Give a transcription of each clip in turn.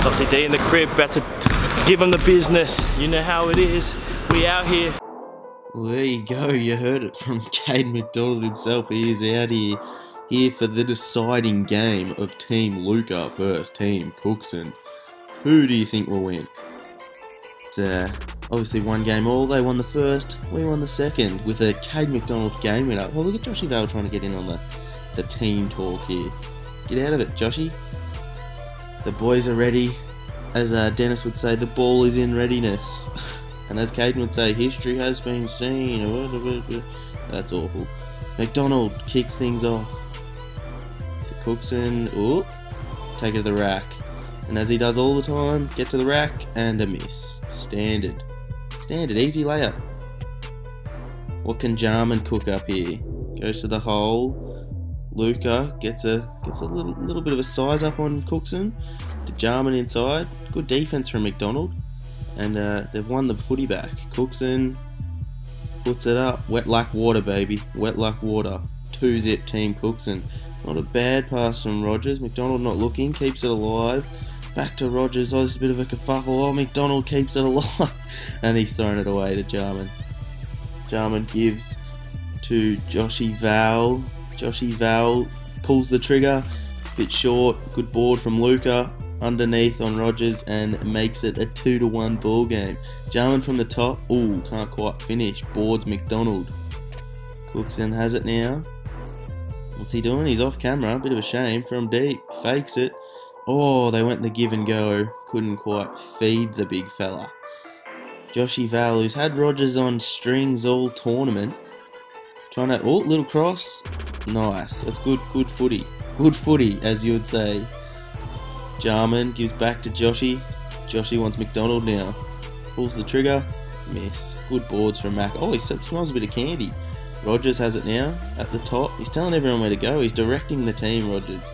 Dossie D in the crib, about to give him the business. You know how it is. We out here. Well, there you go. You heard it from Caden McDonald himself. He is out here for the deciding game of Team Luca versus Team Cookson. Who do you think will win? It's obviously one game all. They won the first, we won the second with a Caden McDonald game winner. Well, look at Joshy Vale trying to get in on the team talk here. Get out of it, Joshy. The boys are ready. As Dennis would say, the ball is in readiness. And as Caden would say, history has been seen. That's awful. McDonald kicks things off to Cookson. Ooh, take it to the rack. And as he does all the time, get to the rack and a miss. Standard. Standard, easy layup. What can Jarman cook up here? Goes to the hole. Luca gets a little bit of a size up on Cookson. To Jarman inside. Good defense from McDonald. And they've won the footy back. Cookson puts it up. Wet like water, baby. Wet like water. 2-zip Team Cookson. Not a bad pass from Rogers. McDonald not looking. Keeps it alive. Back to Rogers. Oh, this is a bit of a kerfuffle. Oh, McDonald keeps it alive. And he's thrown it away to Jarman. Jarman gives to Joshy Vale. Joshy Vale pulls the trigger. Bit short. Good board from Luca. Underneath on Rogers and makes it a 2-1 ball game. Jarman from the top. Ooh, can't quite finish. Boards McDonald. Cookson has it now. What's he doing? He's off camera. Bit of a shame. From deep. Fakes it. Oh, they went the give and go. Couldn't quite feed the big fella. Joshy Vale, who's had Rogers on strings all tournament. Trying to... Oh, little cross. Nice. That's good footy. Good footy, as you would say. Jarman gives back to Joshy. Joshy wants McDonald now. Pulls the trigger. Miss. Good boards from Mac. Oh, he smells a bit of candy. Rogers has it now at the top. He's telling everyone where to go. He's directing the team, Rogers.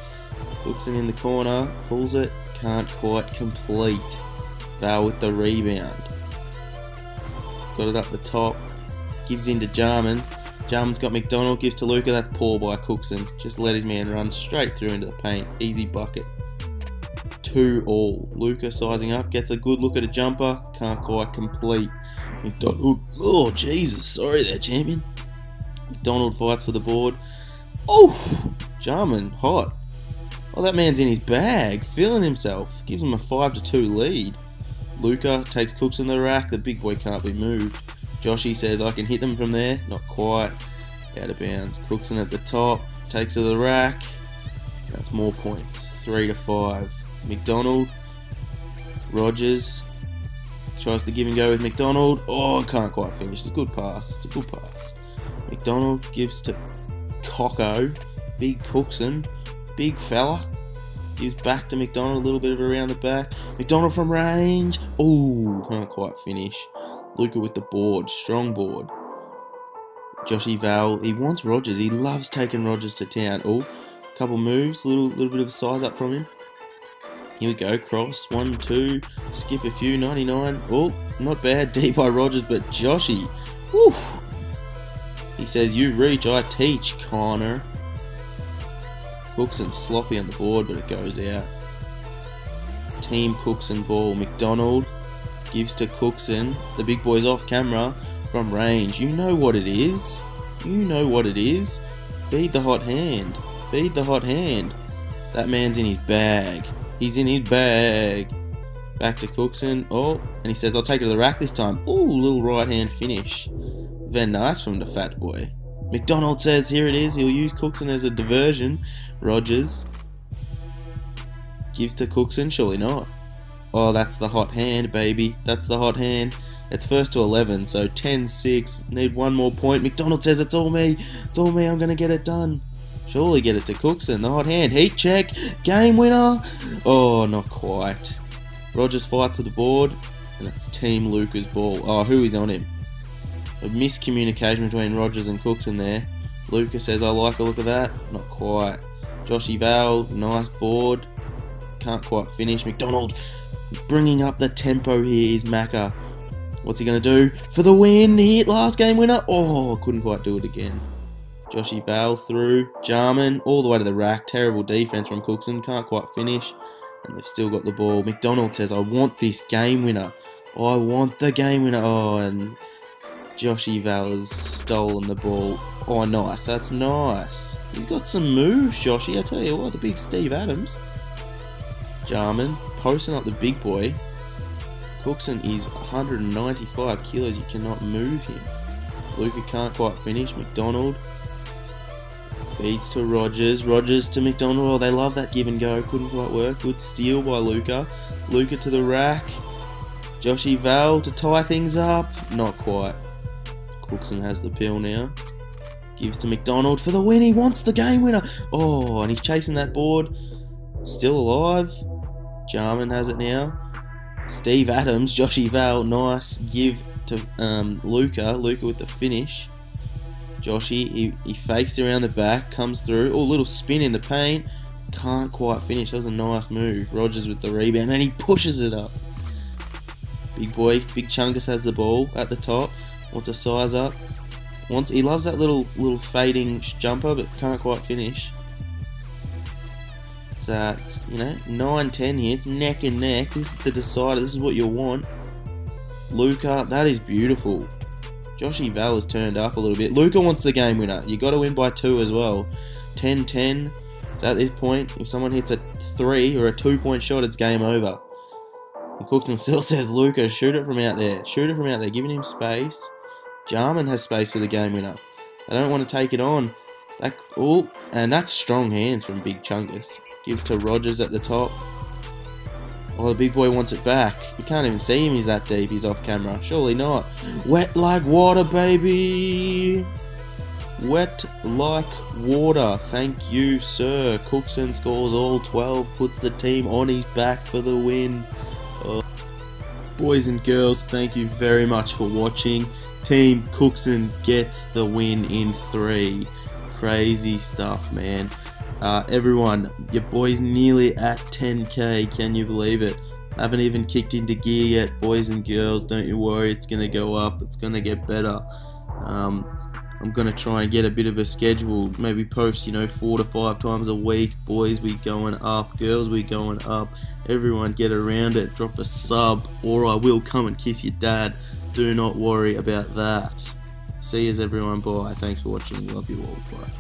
Cookson in the corner. Pulls it. Can't quite complete. Vale with the rebound. Got it up the top. Gives in to Jarman. Jarman's got McDonald. Gives to Luca. That's poor by Cookson. Just let his man run straight through into the paint. Easy bucket. 2-all. Luca sizing up, gets a good look at a jumper, can't quite complete. McDonald, oh Jesus, sorry there champion. McDonald fights for the board. Oh, Jarman, hot. Oh, that man's in his bag, feeling himself, gives him a 5-2 lead. Luca takes Cookson the rack, the big boy can't be moved. Joshy says I can hit them from there, not quite. Out of bounds. Cookson at the top, takes to the rack. That's more points, 3-5. McDonald, Rogers tries to give and go with McDonald. Oh, can't quite finish. It's a good pass. It's a good pass. McDonald gives to Cocko. Big Cookson, big fella. Gives back to McDonald. A little bit of around the back. McDonald from range. Oh, can't quite finish. Luca with the board. Strong board. Joshy Vale. He wants Rogers. He loves taking Rogers to town. Oh, couple moves. Little bit of a size up from him. Here we go, cross, 1, 2, skip a few, 99. Oh, not bad, deep by Rogers, but Joshy. Whew. He says, you reach, I teach, Connor. Cookson sloppy on the board, but it goes out. Team Cookson ball. McDonald gives to Cookson. The big boy's off camera from range. You know what it is. You know what it is. Feed the hot hand. Feed the hot hand. That man's in his bag. He's in his bag. Back to Cookson. Oh, and he says, I'll take it to the rack this time. Ooh, little right hand finish. Very nice from the fat boy. McDonald says, here it is. He'll use Cookson as a diversion. Rogers gives to Cookson. Surely not. Oh, that's the hot hand, baby. That's the hot hand. It's first to 11, so 10-6. Need one more point. McDonald says, it's all me. It's all me. I'm going to get it done. Surely get it to Cookson. The hot hand. Heat check. Game winner. Oh, not quite. Rogers fights to the board. And it's Team Luca's ball. Oh, who is on him? A miscommunication between Rogers and Cookson there. Luca says, I like the look of that. Not quite. Joshy Vale. Nice board. Can't quite finish. McDonald bringing up the tempo here is Macca. What's he going to do for the win? He hit last game winner. Oh, couldn't quite do it again. Joshy Vale through. Jarman all the way to the rack. Terrible defense from Cookson. Can't quite finish. And they've still got the ball. McDonald says, I want this game winner. I want the game winner. Oh, and Joshy Val has stolen the ball. Oh, nice. That's nice. He's got some moves, Joshy. I tell you what, the big Steve Adams. Jarman posting up the big boy. Cookson is 195 kilos. You cannot move him. Luca can't quite finish. McDonald feeds to Rogers. Rogers to McDonald. Oh, they love that give and go. Couldn't quite work. Good steal by Luca. Luca to the rack. Joshy Val to tie things up. Not quite. Cookson has the pill now. Gives to McDonald for the win. He wants the game winner. Oh, and he's chasing that board. Still alive. Jarman has it now. Steve Adams, Joshy Val, nice give to Luca. Luca with the finish. Joshy, he fakes around the back, comes through. Oh, little spin in the paint. Can't quite finish. That was a nice move. Rogers with the rebound, and he pushes it up. Big boy, Big Chungus has the ball at the top. Wants to size up. He loves that little fading jumper, but can't quite finish. It's at 9-10 here. It's neck and neck. This is the decider. This is what you want. Luca, that is beautiful. Joshy Val has turned up a little bit. Luca wants the game winner. You got to win by 2 as well. 10-10. So at this point, if someone hits a 3 or a 2-point shot, it's game over. And Cookson still says, Luca, shoot it from out there. Shoot it from out there, giving him space. Jarman has space for the game winner. They don't want to take it on. And that's strong hands from Big Chungus. Gives to Rogers at the top. Oh, the big boy wants it back. You can't even see him, he's that deep. He's off camera. Surely not. Wet like water, baby. Wet like water. Thank you, sir. Cookson scores all 12. Puts the team on his back for the win. Boys and girls, thank you very much for watching. Team Cookson gets the win in 3. Crazy stuff, man. Everyone, your boy's nearly at 10k. Can you believe it? Haven't even kicked into gear yet, boys and girls. Don't you worry, it's gonna go up. It's gonna get better. I'm gonna try and get a bit of a schedule. Maybe post, 4 to 5 times a week. Boys, we going up. Girls, we going up. Everyone, get around it. Drop a sub, or I will come and kiss your dad. Do not worry about that. See yous, everyone. Bye. Thanks for watching. Love you all. Bye.